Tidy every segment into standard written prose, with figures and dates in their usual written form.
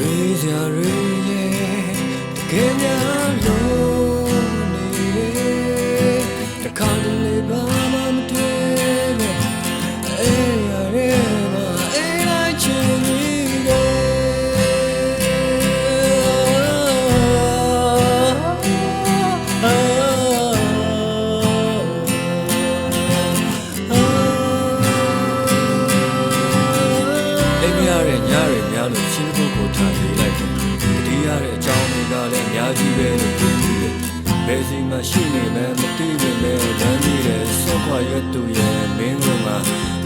တွေးစရာတွေရဲ့တကယ်များလို့နေတခါတလေဘာမှမတွေ့ပဲအေးရရဲမှာအေးလိုက်ချင်နေတယ်ညရများလို့ရှင်းဖို့ကိုထားလေးလိုက်တယ်တတိယတဲ့အကြောင်းတွေကလည်းအများကြီးပဲလို့ပြောပြီးတယ်ဘယ်စီမှရှိနေမှမသိပေမဲ့လမ်းကြီးတဲ့ဆော့ခွာရွတ်သူရဲ့မင်းတို့မှာ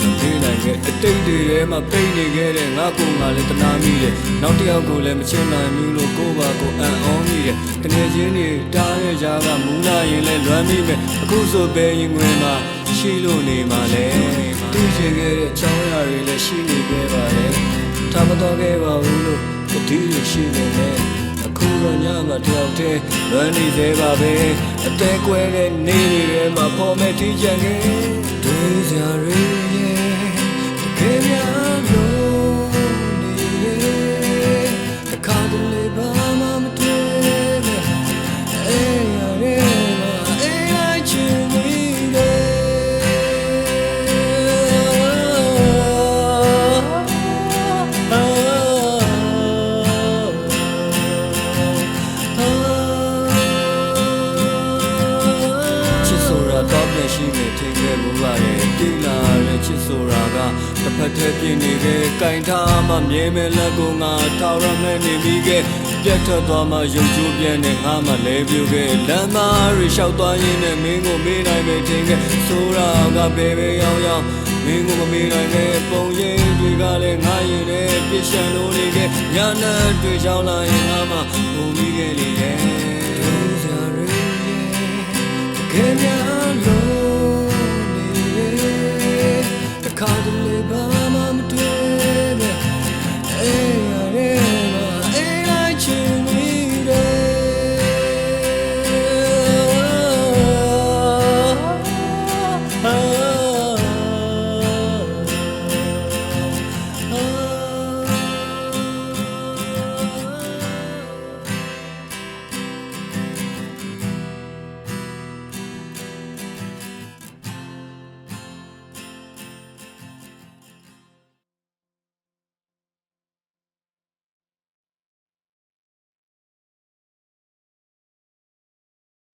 မသိနိုင်ခဲ့အတိတ်တွေထဲမှာပိတ်နေခဲ့တဲ့ငါကောင်ကလည်းတနာမိတယ်နောက်တစ်ယောက်ကိုလည်းမချင်နိုင်ဘူးလို့ကိုပါကိုအံ့ဩမိတယ်တကယ်ချင်းတွေတားရဲ့ကြားကမူလာရင်လည်းလွမ်းမိမယ်အခုဆိုပဲရင်ငွေမှာရှိလို့နေမှာလဲသိချင်ခဲ့တဲ့အကြောင်းအရာတွေလည်းရှိနေခဲ့ပါလေထားမတော်ခဲ့ပါဘူးလို့တတိယရှိနေတယ်အခုတော့ညမှာတယောက်တည်းလွမ်းနေသေးပါပဲအသေးကွဲတဲ့နေတွေထဲမှာပေါ်မဲ့ထိချင်ခဲ့တွေးစရာတွေရဲ့တကယ်များလို့နေတခါတလေဘာမှမတွေ့ပဲအေးရရဲမှာအေးလိုက်ချင်နေတယ်ရှိနေထင်ခဲ့ဘူးပါရဲ့တိလာရဲ့ချစ်ဆိုတာကတစ်ဖက်တည်းပြင်းနေခဲ့ကင်ထားမှမြဲမဲ့လက်ကိုငါထောက်ရမဲ့နေပြီးခဲ့ပြတ်ထွက်သွားမှရုပ်ချိုးပြန်နေငါမှလဲပြိုခဲ့လမ်းမတွေလျှောက်သွားရင်းနဲ့မင်းကိုမေးနိုင်ပဲထင်ခဲ့ဆိုတာကဘယ်ပဲရောက်ရောက်မင်းကိုမမေးနိုင်ခဲ့ပုံရိပ်တွေကလည်းငါရင်နဲ့ပြစ်ရှန်လို့နေခဲ့ညနာတွေ့ချောင်းလာရင်ငါမှဘုံမိခဲ့လေရဲ့တွေးစရာတွေရဲ့တကယ်များလို့ခါတလေဘာ